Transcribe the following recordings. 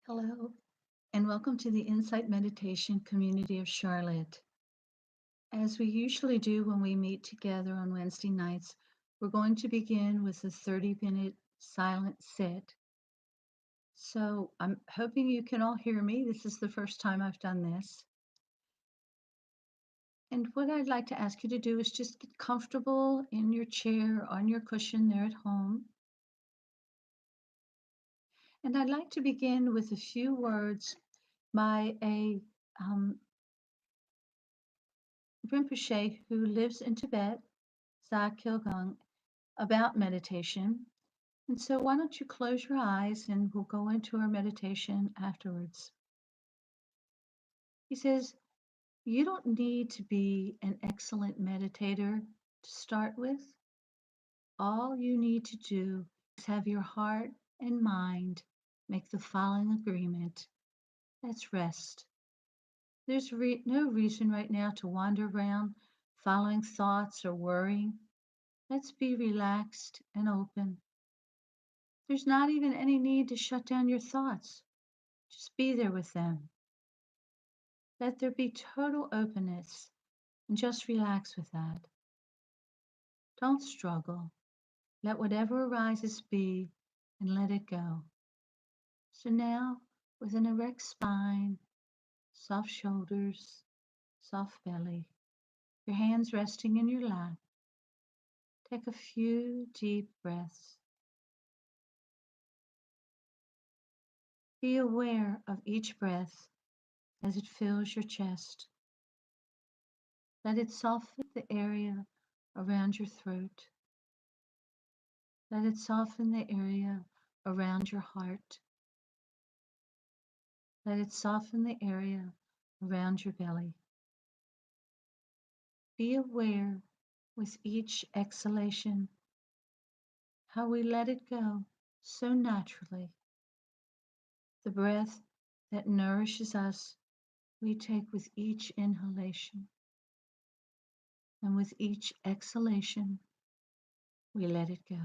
Hello, and welcome to the Insight Meditation Community of Charlotte. As we usually do when we meet together on Wednesday nights, we're going to begin with a 30-minute silent sit. So I'm hoping you can all hear me. This is the first time I've done this. And what I'd like to ask you to do is just get comfortable in your chair, on your cushion there at home. And I'd like to begin with a few words by a Rinpoche who lives in Tibet, Kyogang, about meditation. And so, why don't you close your eyes and we'll go into our meditation afterwards. He says, you don't need to be an excellent meditator to start with. All you need to do is have your heart and mind make the following agreement. That's rest. There's no reason right now to wander around following thoughts or worrying. Let's be relaxed and open. There's not even any need to shut down your thoughts. Just be there with them. Let there be total openness and just relax with that. Don't struggle. Let whatever arises be and let it go. So now, with an erect spine, soft shoulders, soft belly, your hands resting in your lap, take a few deep breaths. Be aware of each breath as it fills your chest. Let it soften the area around your throat. Let it soften the area around your heart. Let it soften the area around your belly. Be aware with each exhalation how we let it go so naturally. The breath that nourishes us we take with each inhalation, and with each exhalation we let it go.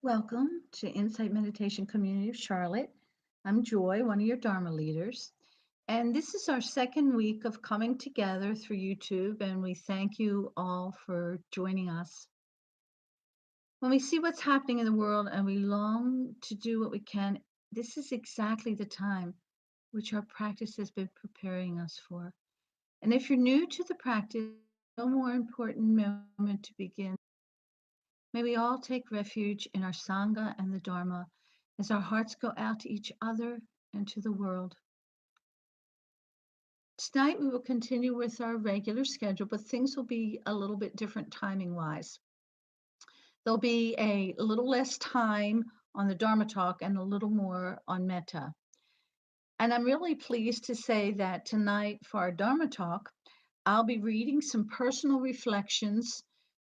Welcome to Insight Meditation Community of Charlotte. I'm Joy, one of your Dharma leaders. And this is our second week of coming together through YouTube, and we thank you all for joining us. When we see what's happening in the world and we long to do what we can, this is exactly the time which our practice has been preparing us for. And if you're new to the practice, no more important moment to begin. May we all take refuge in our Sangha and the Dharma as our hearts go out to each other and to the world. Tonight we will continue with our regular schedule, but things will be a little bit different timing wise. There'll be a little less time on the Dharma talk and a little more on metta. And I'm really pleased to say that tonight for our Dharma talk, I'll be reading some personal reflections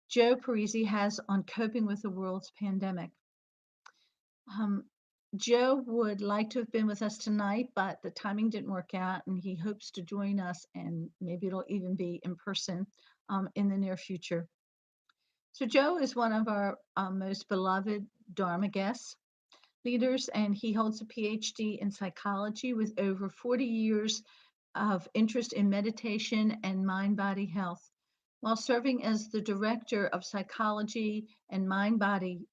Joe Parisi has on coping with the world's pandemic. Um, Joe would like to have been with us tonight, but the timing didn't work out, and he hopes to join us, and maybe it'll even be in person in the near future. So, Joe is one of our most beloved Dharma guests, leaders, and he holds a PhD in psychology with over 40 years of interest in meditation and mind body health. While serving as the director of psychology and mind body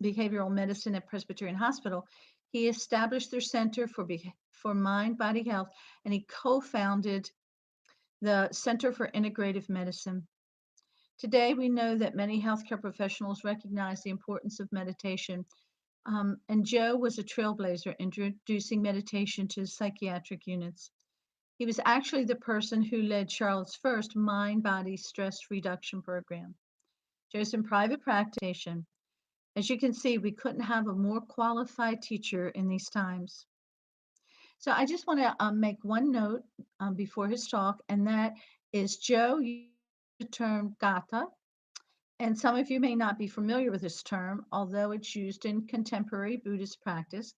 behavioral medicine at Presbyterian Hospital, he established their Center for Mind Body Health, and he co founded the Center for Integrative Medicine. Today, we know that many healthcare professionals recognize the importance of meditation. And Joe was a trailblazer introducing meditation to psychiatric units. He was actually the person who led Charlotte's first mind body stress reduction program. Joe's in private practice. As you can see, we couldn't have a more qualified teacher in these times. So I just want to make one note before his talk, and that is Joe used the term gata, and some of you may not be familiar with this term, although it's used in contemporary Buddhist practice.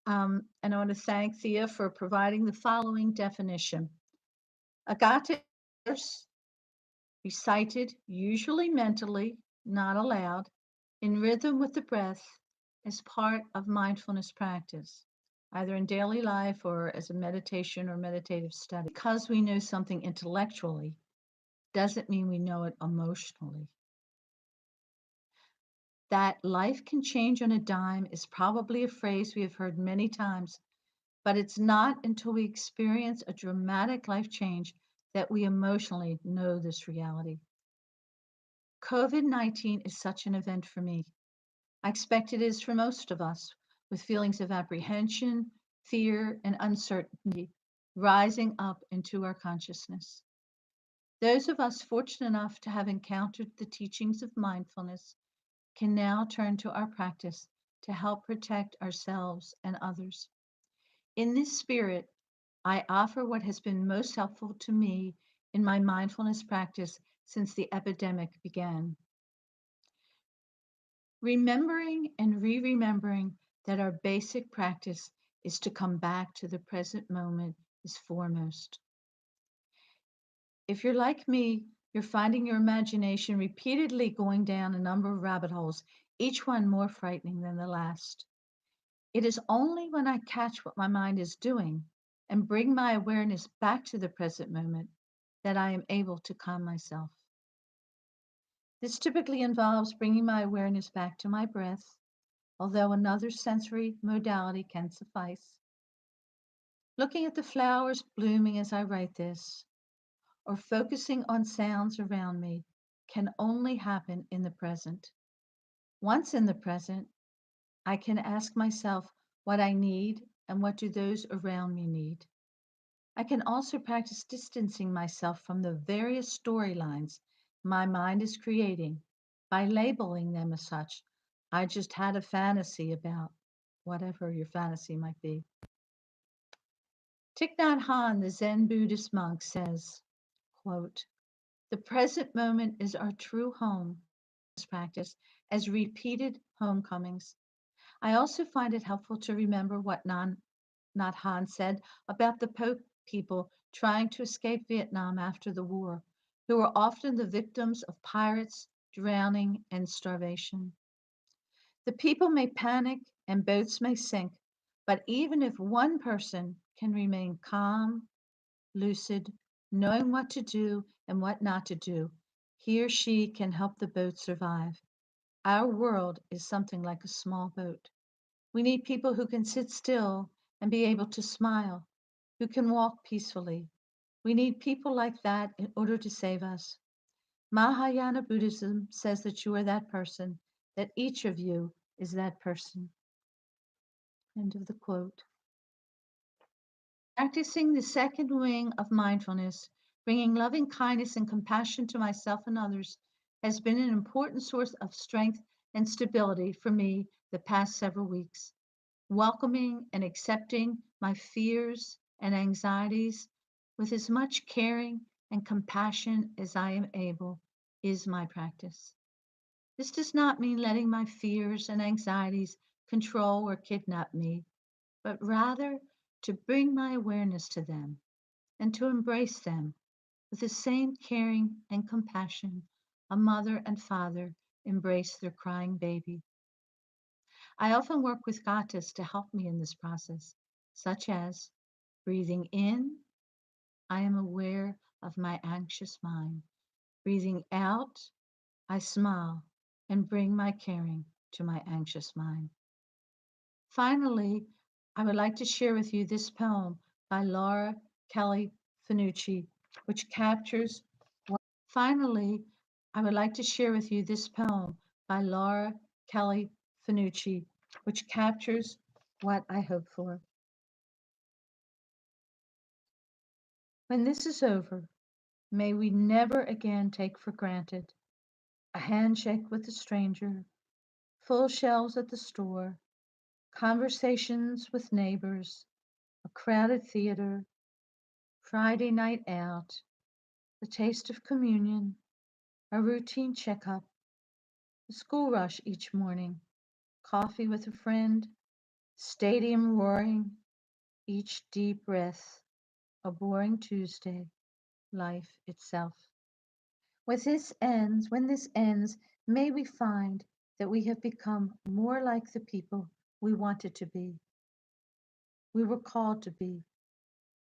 And I want to thank Thea for providing the following definition. A gata is recited, usually mentally, not aloud, in rhythm with the breath as part of mindfulness practice, either in daily life or as a meditation or meditative study. Because we know something intellectually doesn't mean we know it emotionally. That life can change on a dime is probably a phrase we have heard many times, but it's not until we experience a dramatic life change that we emotionally know this reality. COVID-19 is such an event for me. I expect it is for most of us, with feelings of apprehension, fear, and uncertainty rising up into our consciousness. Those of us fortunate enough to have encountered the teachings of mindfulness can now turn to our practice to help protect ourselves and others. In this spirit, I offer what has been most helpful to me in my mindfulness practice since the epidemic began. Remembering and re remembering that our basic practice is to come back to the present moment is foremost. If you're like me, you're finding your imagination repeatedly going down a number of rabbit holes, each one more frightening than the last. It is only when I catch what my mind is doing and bring my awareness back to the present moment that I am able to calm myself. This typically involves bringing my awareness back to my breath, although another sensory modality can suffice. Looking at the flowers blooming as I write this, or focusing on sounds around me, can only happen in the present. Once in the present, I can ask myself what I need and what do those around me need. I can also practice distancing myself from the various storylines my mind is creating by labeling them as such. I just had a fantasy about whatever your fantasy might be. Thich Nhat Hanh, the Zen Buddhist monk, says, quote, "The present moment is our true home," practice as repeated homecomings. I also find it helpful to remember what Nhat Hanh said about the people trying to escape Vietnam after the war, who were often the victims of pirates, drowning, and starvation. The people may panic and boats may sink, but even if one person can remain calm, lucid, knowing what to do and what not to do, he or she can help the boat survive. Our world is something like a small boat. We need people who can sit still and be able to smile, who can walk peacefully. We need people like that in order to save us. Mahayana Buddhism says that you are that person, that each of you is that person. End of the quote. Practicing the second wing of mindfulness, bringing loving kindness and compassion to myself and others, has been an important source of strength and stability for me the past several weeks. Welcoming and accepting my fears and anxieties with as much caring and compassion as I am able is my practice. This does not mean letting my fears and anxieties control or kidnap me, but rather to bring my awareness to them and to embrace them with the same caring and compassion a mother and father embrace their crying baby. I often work with gatas to help me in this process, such as breathing in, I am aware of my anxious mind. Breathing out, I smile and bring my caring to my anxious mind. Finally, I would like to share with you this poem by Laura Kelly Finucci, which captures Finally, I would like to share with you this poem by Laura Kelly Finucci, which captures what I hope for. When this is over, may we never again take for granted a handshake with a stranger, full shelves at the store, conversations with neighbors, a crowded theater, Friday night out, the taste of communion, a routine checkup, the school rush each morning, coffee with a friend, stadium roaring, each deep breath, a boring Tuesday, life itself. When this ends, may we find that we have become more like the people we wanted to be, we were called to be,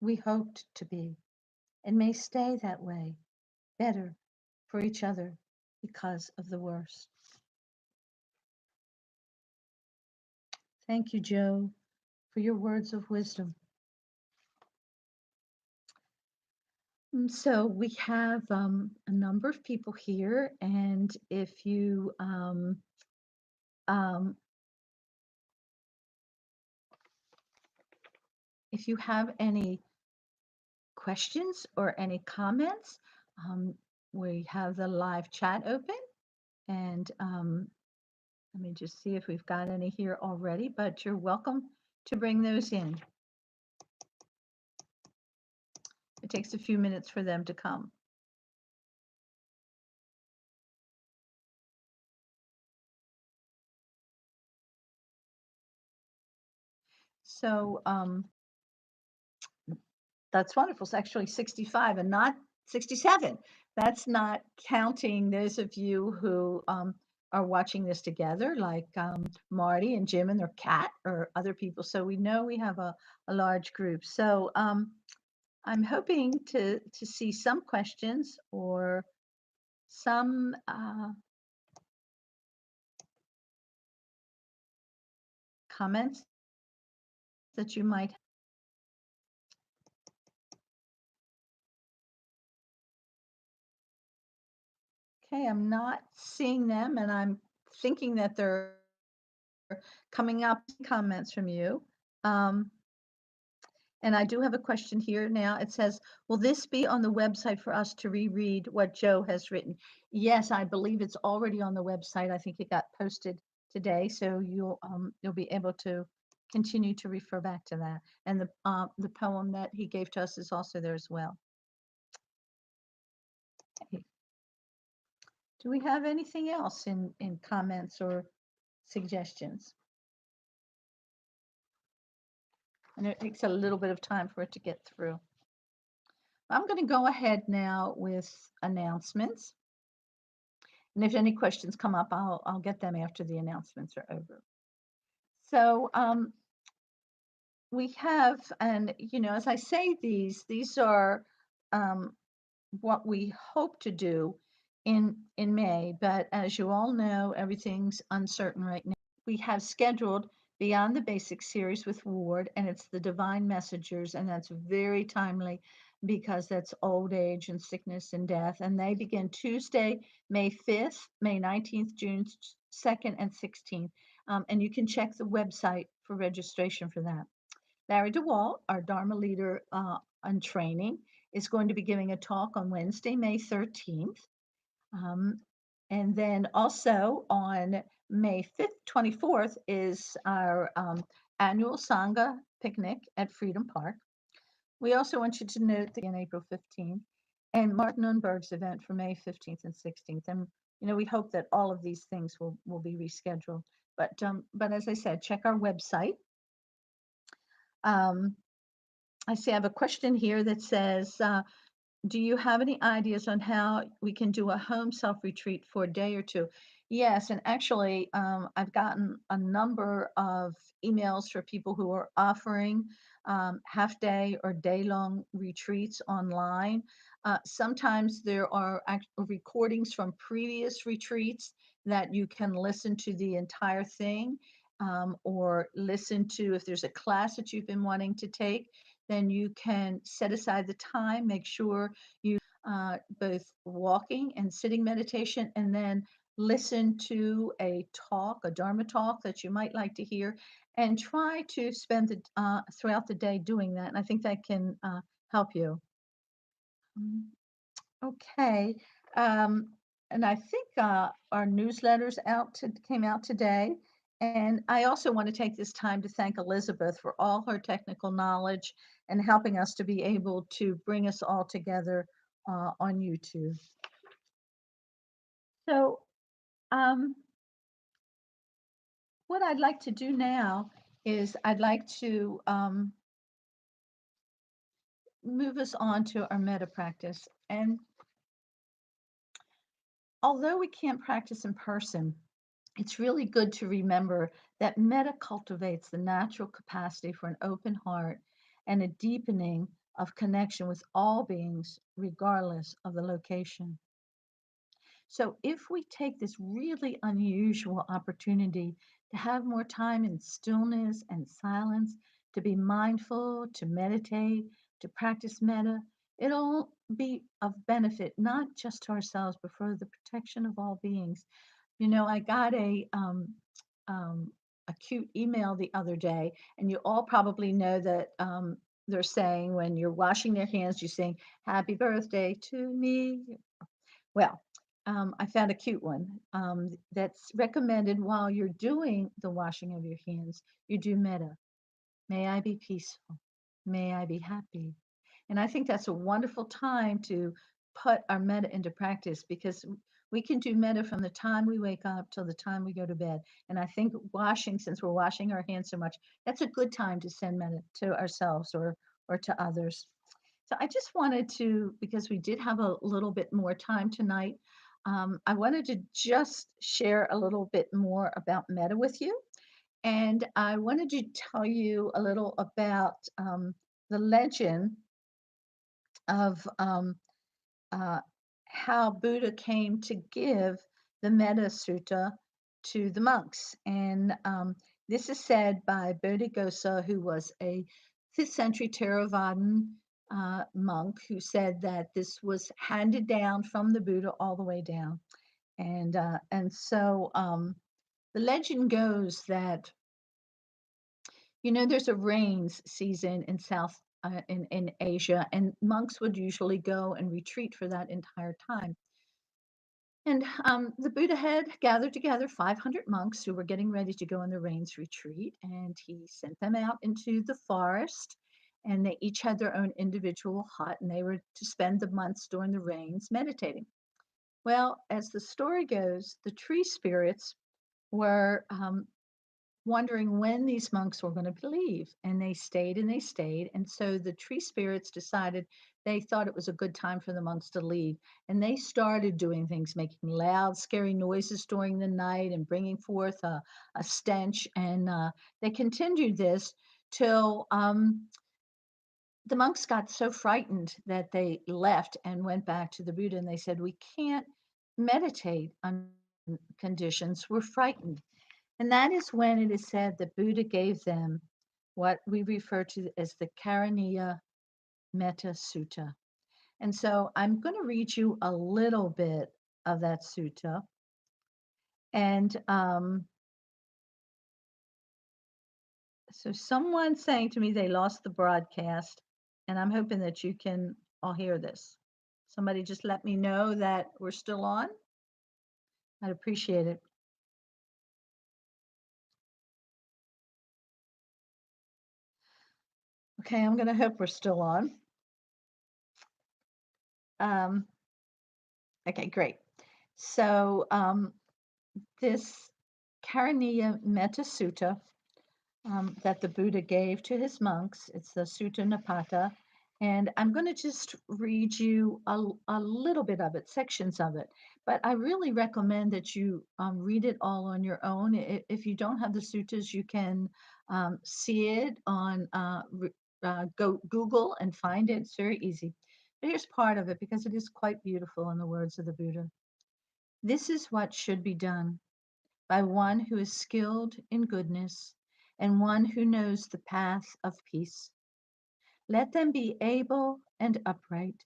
we hoped to be, and may stay that way, better for each other because of the worst. Thank you, Joe, for your words of wisdom. So we have a number of people here, and um, if you have any questions or any comments, um, we have the live chat open, and let me just see if we've got any here already. But you're welcome to bring those in. It takes a few minutes for them to come. So that's wonderful. It's actually 65 and not 67. That's not counting those of you who are watching this together, like Marty and Jim and their cat or other people. So we know we have a large group. So I'm hoping to see some questions or some comments that you might. Okay, I'm not seeing them, and I'm thinking that they're coming up comments from you. And I do have a question here now. It says, will this be on the website for us to reread what Joe has written? Yes, I believe it's already on the website. I think it got posted today, so you'll be able to continue to refer back to that. And the poem that he gave to us is also there as well. Okay. Do we have anything else in comments or suggestions? And it takes a little bit of time for it to get through. I'm going to go ahead now with announcements. And if any questions come up, I'll get them after the announcements are over. So we have, and as I say, these are um, what we hope to do in May. But as you all know, everything's uncertain right now. We have scheduled Beyond the Basics series with Ward, and it's the Divine Messengers, and that's very timely because that's old age and sickness and death. And they begin Tuesday, May 5th, May 19th, June 2nd, and 16th. And you can check the website for registration for that. Larry DeWalt, our Dharma leader on training, is going to be giving a talk on Wednesday, May 13th. Um, and then also on May 5th, 24th is our annual Sangha picnic at Freedom Park. We also want you to note the on April 15th and Mark Nunberg's event for May 15th and 16th. And we hope that all of these things will be rescheduled. But as I said, check our website. Um, I see I have a question here that says, do you have any ideas on how we can do a home self retreat for a day or two? Yes, and actually, I've gotten a number of emails for people who are offering half day or day long retreats online. Sometimes there are recordings from previous retreats that you can listen to the entire thing, or listen to if there's a class that you've been wanting to take, then you can set aside the time, make sure you both walking and sitting meditation, and then listen to a talk, a Dharma talk that you might like to hear, and try to spend the throughout the day doing that. And I think that can help you. Mm, Okay. Um, and I think our newsletters came out today. And I also want to take this time to thank Elizabeth for all her technical knowledge and helping us to be able to bring us all together on YouTube. So, um, what I'd like to do now is I'd like to move us on to our metta practice. And although we can't practice in person, it's really good to remember that metta cultivates the natural capacity for an open heart and a deepening of connection with all beings, regardless of the location. So, if we take this really unusual opportunity to have more time in stillness and silence, to be mindful, to meditate, to practice metta, it'll be of benefit not just to ourselves, but for the protection of all beings. I got um, a cute email the other day, and you all probably know that they're saying when you're washing their hands, you sing "Happy Birthday to me." Well, I found a cute one that's recommended while you're doing the washing of your hands. You do metta. May I be peaceful. May I be happy. And I think that's a wonderful time to put our metta into practice because we can do metta from the time we wake up till the time we go to bed. And I think washing, since we're washing our hands so much, that's a good time to send metta to ourselves or to others. So I just wanted to, because we did have a little bit more time tonight, I wanted to just share a little bit more about metta with you. And I wanted to tell you a little about the legend of uh, how Buddha came to give the Metta Sutta to the monks. And this is said by Bodhigosa, who was a 5th century Theravadan monk, who said that this was handed down from the Buddha all the way down. And so the legend goes that there's a rains season in in Asia, and monks would usually go and retreat for that entire time. And the Buddha had gathered together 500 monks who were getting ready to go on the rains retreat, and he sent them out into the forest. And they each had their own individual hut, and they were to spend the months during the rains meditating. Well, as the story goes, the tree spirits were wondering when these monks were going to leave. And they stayed and they stayed. And so the tree spirits decided they thought it was a good time for the monks to leave. And they started doing things, making loud, scary noises during the night and bringing forth a stench. And they continued this till the monks got so frightened that they left and went back to the Buddha and they said, "We can't meditate on conditions. We're frightened." And that is when it is said that Buddha gave them what we refer to as the Karaniya Metta Sutta. And so I'm going to read you a little bit of that sutta. And so someone's saying to me they lost the broadcast, and I'm hoping that you can all hear this. Somebody just let me know that we're still on. I'd appreciate it. Okay, I'm going to hope we're still on. Um, okay, great. So this Karaniya Metta Sutta that the Buddha gave to his monks. It's the Sutta Nipata. And I'm going to just read you a little bit of it, sections of it. But I really recommend that you read it all on your own. If you don't have the suttas, you can see it on go Google and find it. It's very easy. But here's part of it because it is quite beautiful in the words of the Buddha. This is what should be done by one who is skilled in goodness and one who knows the path of peace. Let them be able and upright,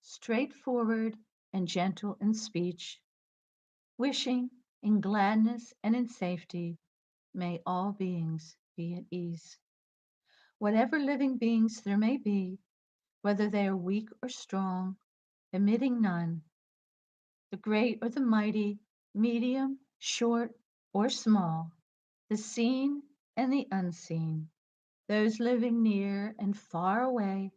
straightforward and gentle in speech, wishing in gladness and in safety, may all beings be at ease. Whatever living beings there may be, whether they are weak or strong, omitting none, the great or the mighty, medium, short, or small, the seen and the unseen, those living near and far away,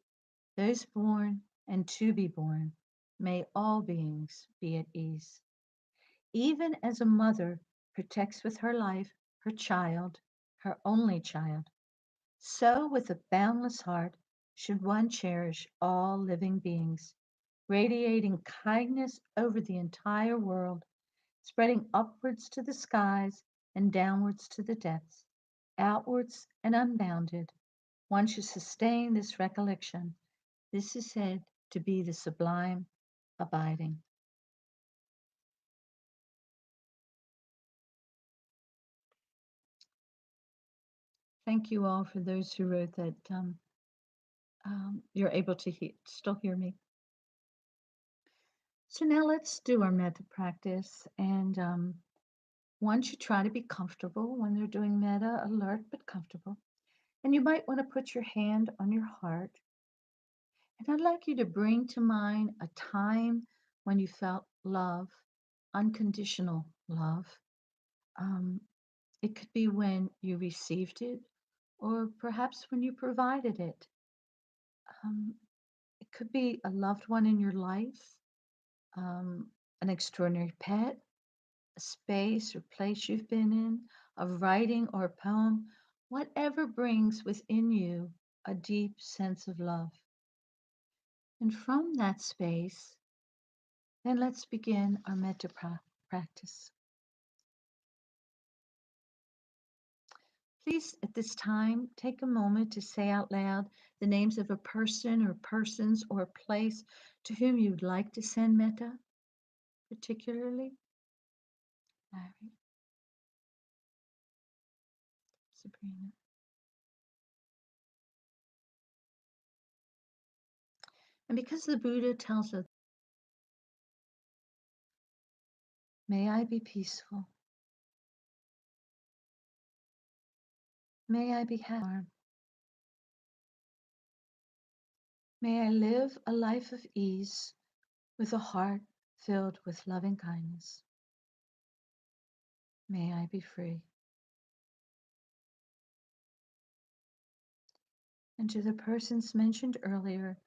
those born and to be born, may all beings be at ease. Even as a mother protects with her life her child, her only child, so with a boundless heart should one cherish all living beings, radiating kindness over the entire world, spreading upwards to the skies and downwards to the depths, outwards and unbounded. One should sustain this recollection. This is said to be the sublime abiding. Thank you all for those who wrote that you're able to still hear me. So now let's do our metta practice. And one should try to be comfortable when they're doing metta, alert but comfortable. And you might want to put your hand on your heart. And I'd like you to bring to mind a time when you felt love, unconditional love. Um, it could be when you received it, or perhaps when you provided it. Um, it could be a loved one in your life, an extraordinary pet, a space or place you've been in, a writing or a poem, whatever brings within you a deep sense of love. And from that space, then let's begin our metta practice. Please, at this time, take a moment to say out loud the names of a person or persons or a place to whom you'd like to send metta, particularly. Larry, Sabrina. And because the Buddha tells us, may I be peaceful, may I be happy, may I live a life of ease with a heart filled with loving kindness, may I be free. And to the persons mentioned earlier,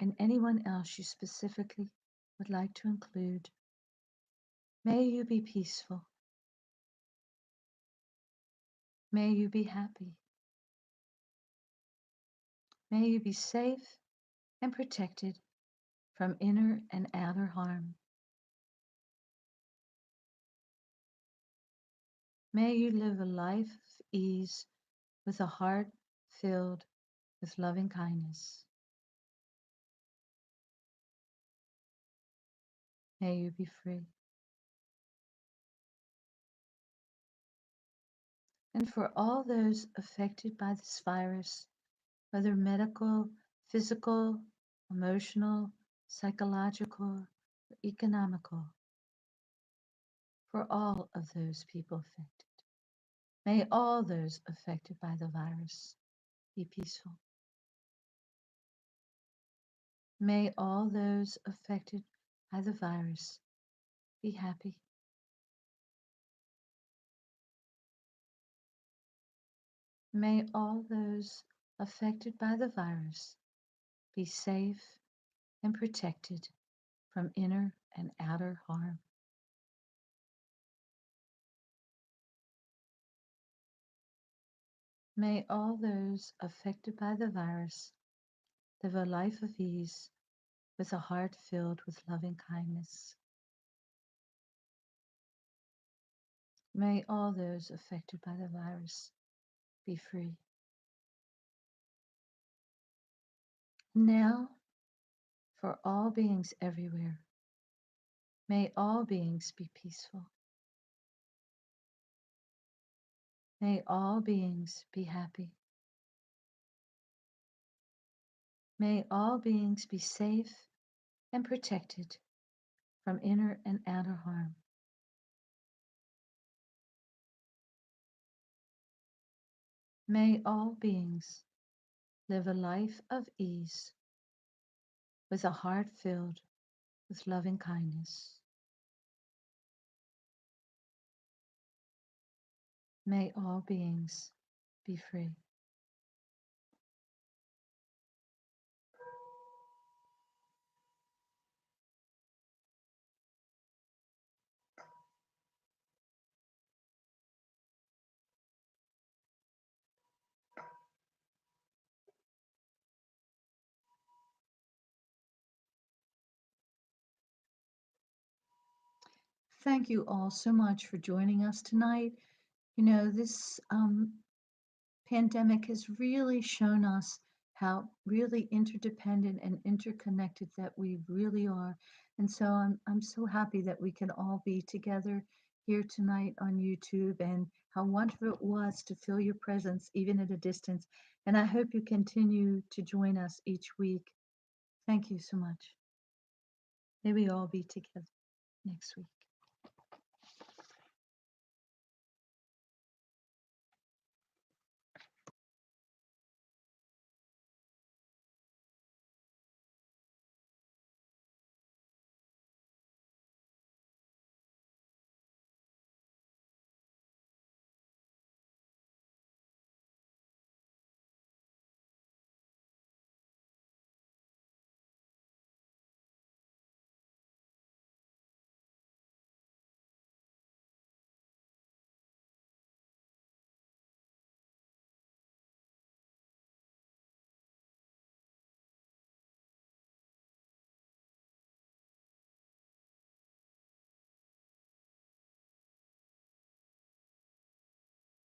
and anyone else you specifically would like to include, may you be peaceful. May you be happy. May you be safe and protected from inner and outer harm. May you live a life of ease with a heart filled with loving kindness. May you be free. And for all those affected by this virus, whether medical, physical, emotional, psychological, or economical, for all of those people affected, may all those affected by the virus be peaceful. May all those affected by the virus be happy. May all those affected by the virus be safe and protected from inner and outer harm. May all those affected by the virus live a life of ease with a heart filled with loving kindness. May all those affected by the virus be free. Now, for all beings everywhere, may all beings be peaceful. May all beings be happy. May all beings be safe and protected from inner and outer harm. May all beings live a life of ease with a heart filled with loving kindness. May all beings be free. Thank you all so much for joining us tonight. You know, this pandemic has really shown us how really interdependent and interconnected that we really are. And so I'm so happy that we can all be together here tonight on YouTube, and how wonderful it was to feel your presence even at a distance. And I hope you continue to join us each week. Thank you so much. May we all be together next week.